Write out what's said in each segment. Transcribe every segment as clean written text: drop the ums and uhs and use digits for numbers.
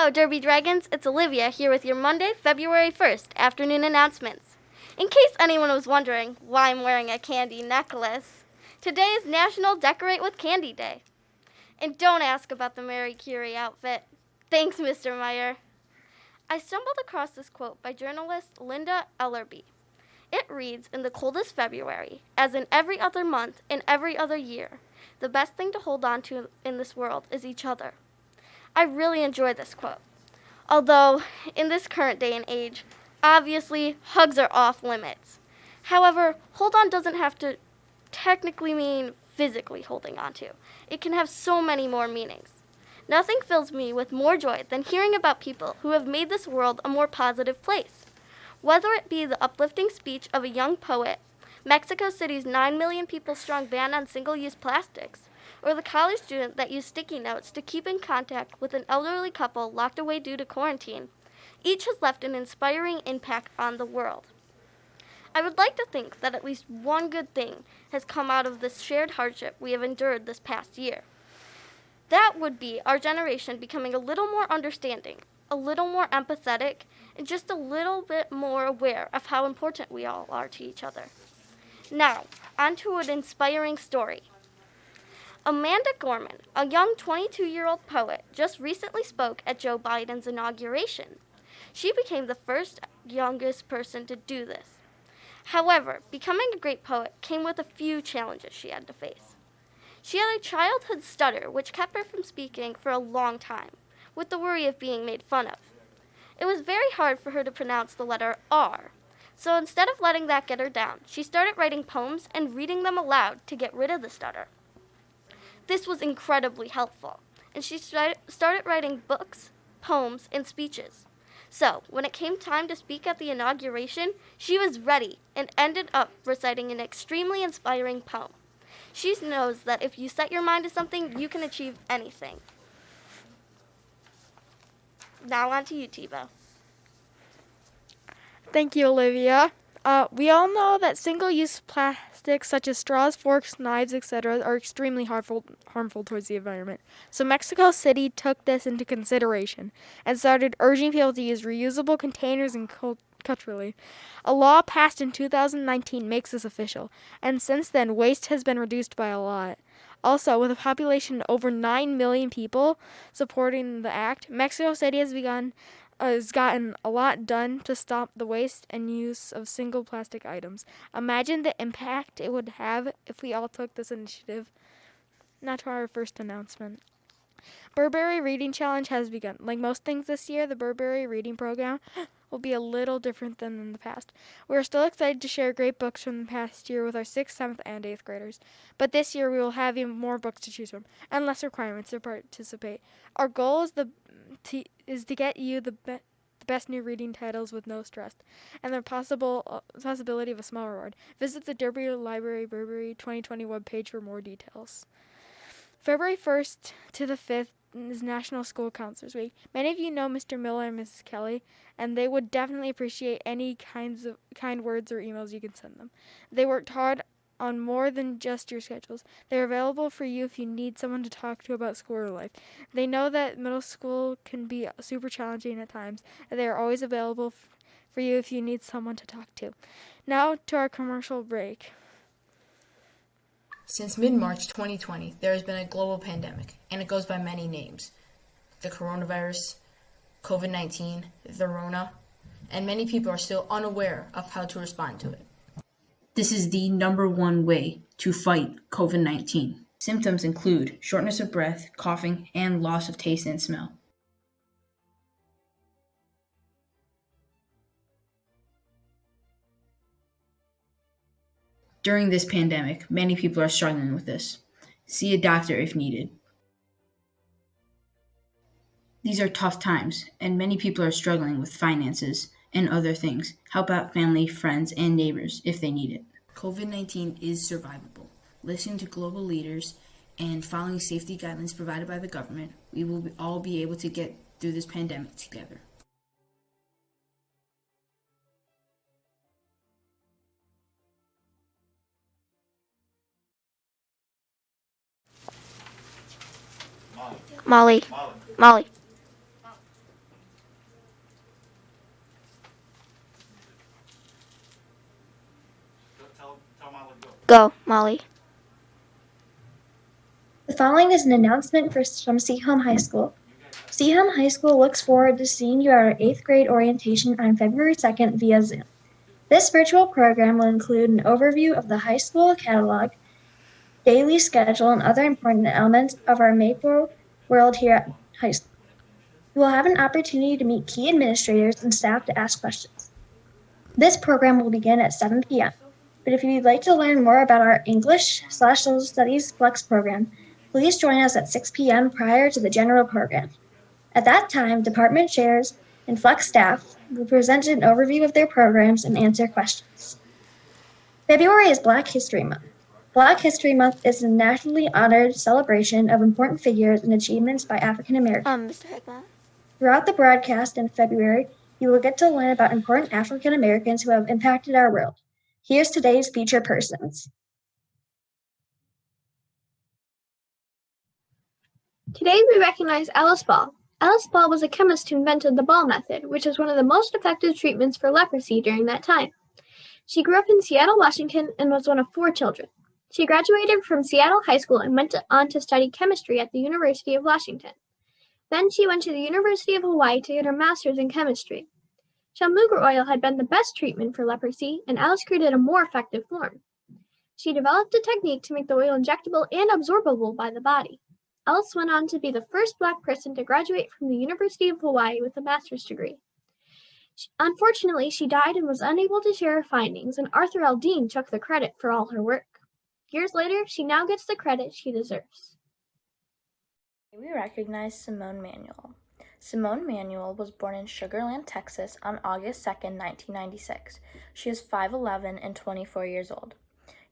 Hello, Derby Dragons. It's Olivia here with your Monday, February 1st afternoon announcements. In case anyone was wondering why I'm wearing a candy necklace, today is National Decorate with Candy Day. And don't ask about the Mary Curie outfit. Thanks, Mr. Meyer. I stumbled across this quote by journalist Linda Ellerby. It reads, "In the coldest February, as in every other month and every other year, the best thing to hold on to in this world is each other." I really enjoy this quote. Although, in this current day and age, obviously, hugs are off limits. However, hold on doesn't have to technically mean physically holding on to. It can have so many more meanings. Nothing fills me with more joy than hearing about people who have made this world a more positive place. Whether it be the uplifting speech of a young poet, Mexico City's 9 million people strong ban on single-use plastics, or the college student that used sticky notes to keep in contact with an elderly couple locked away due to quarantine, each has left an inspiring impact on the world. I would like to think that at least one good thing has come out of this shared hardship we have endured this past year. That would be our generation becoming a little more understanding, a little more empathetic, and just a little bit more aware of how important we all are to each other. Now, on to an inspiring story. Amanda Gorman, a young 22-year-old poet, just recently spoke at Joe Biden's inauguration. She became the first youngest person to do this. However, becoming a great poet came with a few challenges she had to face. She had a childhood stutter which kept her from speaking for a long time, with the worry of being made fun of. It was very hard for her to pronounce the letter R, so instead of letting that get her down, she started writing poems and reading them aloud to get rid of the stutter. This was incredibly helpful, and she started writing books, poems, and speeches. So, when it came time to speak at the inauguration, she was ready and ended up reciting an extremely inspiring poem. She knows that if you set your mind to something, you can achieve anything. Now on to you, Tebow. Thank you, Olivia. We all know that single-use plastics such as straws, forks, knives, etc. are extremely harmful towards the environment. So Mexico City took this into consideration and started urging people to use reusable containers and culturally. A law passed in 2019 makes this official, and since then waste has been reduced by a lot. Also, with a population of over 9 million people supporting the act, Mexico City has gotten a lot done to stop the waste and use of single plastic items. Imagine the impact it would have if we all took this initiative. Now to our first announcement. Burberry Reading Challenge has begun. Like most things this year, the Burberry Reading Program will be a little different than in the past. We are still excited to share great books from the past year with our 6th, 7th, and 8th graders. But this year we will have even more books to choose from and less requirements to participate. Our goal is to get you the best new reading titles with no stress and the possibility of a small reward. Visit the Derby Library Burberry 2020 webpage for more details. February 1st to the 5th is National School Counselors Week. Many of you know Mr. Miller and Mrs. Kelly, and they would definitely appreciate any kind words or emails you can send them. They worked hard on more than just your schedules. They're available for you if you need someone to talk to about school or life. They know that middle school can be super challenging at times, and they are always available for you if you need someone to talk to. Now to our commercial break. Since mid-March 2020, there has been a global pandemic, and it goes by many names. The coronavirus, COVID-19, the Rona, and many people are still unaware of how to respond to it. This is the number one way to fight COVID-19. Symptoms include shortness of breath, coughing, and loss of taste and smell. During this pandemic, many people are struggling with this. See a doctor if needed. These are tough times, and many people are struggling with finances and other things. Help out family, friends, and neighbors if they need it. COVID-19 is survivable. Listening to global leaders and following safety guidelines provided by the government, we will all be able to get through this pandemic together. Molly. Go, Molly. The following is an announcement from Seaholm High School. Seaholm High School looks forward to seeing you at our 8th grade orientation on February 2nd via Zoom. This virtual program will include an overview of the high school catalog, daily schedule, and other important elements of our Maple world here at high school. You will have an opportunity to meet key administrators and staff to ask questions. This program will begin at 7 p.m. But if you'd like to learn more about our English/Social Studies Flex program, please join us at 6 p.m. prior to the general program. At that time, department chairs and Flex staff will present an overview of their programs and answer questions. February is Black History Month. Black History Month is a nationally honored celebration of important figures and achievements by African Americans. Mr. Hickman. Throughout the broadcast in February, you will get to learn about important African Americans who have impacted our world. Here's today's featured persons. Today we recognize Alice Ball. Alice Ball was a chemist who invented the Ball method, which is one of the most effective treatments for leprosy during that time. She grew up in Seattle, Washington, and was one of 4 children. She graduated from Seattle High School and went on to study chemistry at the University of Washington. Then she went to the University of Hawaii to get her master's in chemistry. Shamlugar oil had been the best treatment for leprosy, and Alice created a more effective form. She developed a technique to make the oil injectable and absorbable by the body. Alice went on to be the first Black person to graduate from the University of Hawaii with a master's degree. Unfortunately, she died and was unable to share her findings, and Arthur L. Dean took the credit for all her work. Years later, she now gets the credit she deserves. We recognize Simone Manuel. Simone Manuel was born in Sugar Land, Texas on August 2, 1996. She is 5'11" and 24 years old.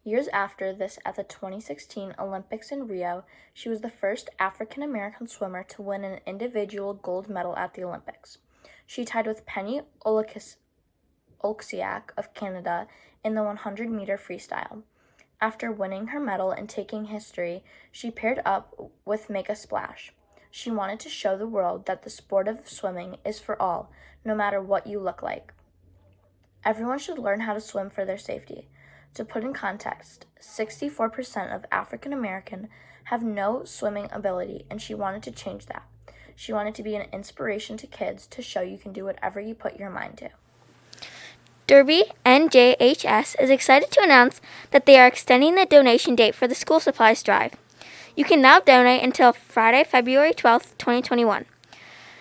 Years after this, at the 2016 Olympics in Rio, she was the first African-American swimmer to win an individual gold medal at the Olympics. She tied with Penny Olksiak of Canada in the 100-meter freestyle. After winning her medal and taking history, she paired up with Make a Splash. She wanted to show the world that the sport of swimming is for all, no matter what you look like. Everyone should learn how to swim for their safety. To put in context, 64% of African Americans have no swimming ability, and she wanted to change that. She wanted to be an inspiration to kids to show you can do whatever you put your mind to. Derby NJHS is excited to announce that they are extending the donation date for the school supplies drive. You can now donate until Friday, February 12th, 2021.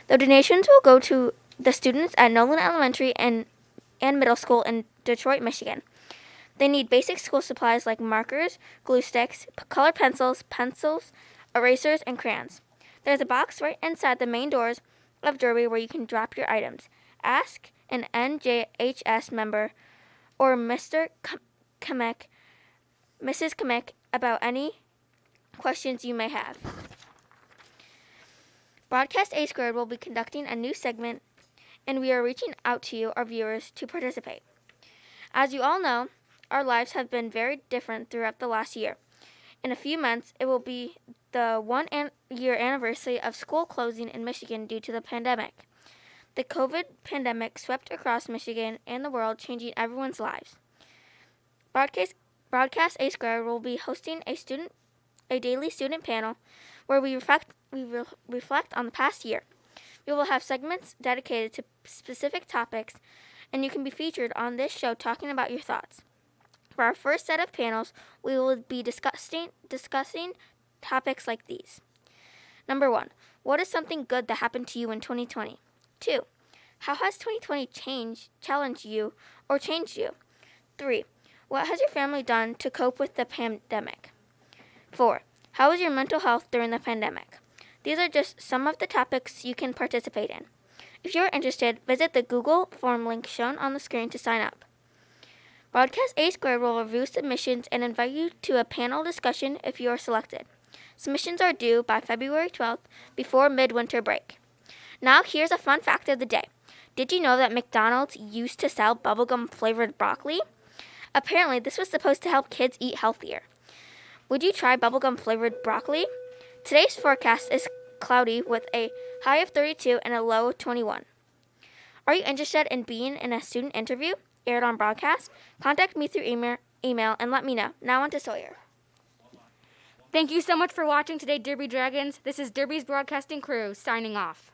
The donations will go to the students at Nolan Elementary and Middle School in Detroit, Michigan. They need basic school supplies like markers, glue sticks, colored pencils, erasers, and crayons. There's a box right inside the main doors of Derby where you can drop your items. Ask an NJHS member or Mrs. Kamek about any questions you may have. Broadcast A Squared will be conducting a new segment, and we are reaching out to you, our viewers, to participate. As you all know, our lives have been very different throughout the last year. In a few months, it will be the 1-year anniversary of school closing in Michigan due to the pandemic. The COVID pandemic swept across Michigan and the world, changing everyone's lives. Broadcast A Squared will be hosting a daily student panel where we reflect on the past year. We will have segments dedicated to specific topics, and you can be featured on this show talking about your thoughts. For our first set of panels, we will be discussing topics like these. Number 1, what is something good that happened to you in 2020? 2, how has 2020 challenged you or changed you? 3, what has your family done to cope with the pandemic? 4, how is your mental health during the pandemic? These are just some of the topics you can participate in. If you are interested, visit the Google form link shown on the screen to sign up. Broadcast A Squared will review submissions and invite you to a panel discussion if you are selected. Submissions are due by February 12th before midwinter break. Now here's a fun fact of the day. Did you know that McDonald's used to sell bubblegum-flavored broccoli? Apparently, this was supposed to help kids eat healthier. Would you try bubblegum-flavored broccoli? Today's forecast is cloudy with a high of 32 and a low of 21. Are you interested in being in a student interview aired on broadcast? Contact me through email and let me know. Now on to Sawyer. Thank you so much for watching today, Derby Dragons. This is Derby's broadcasting crew signing off.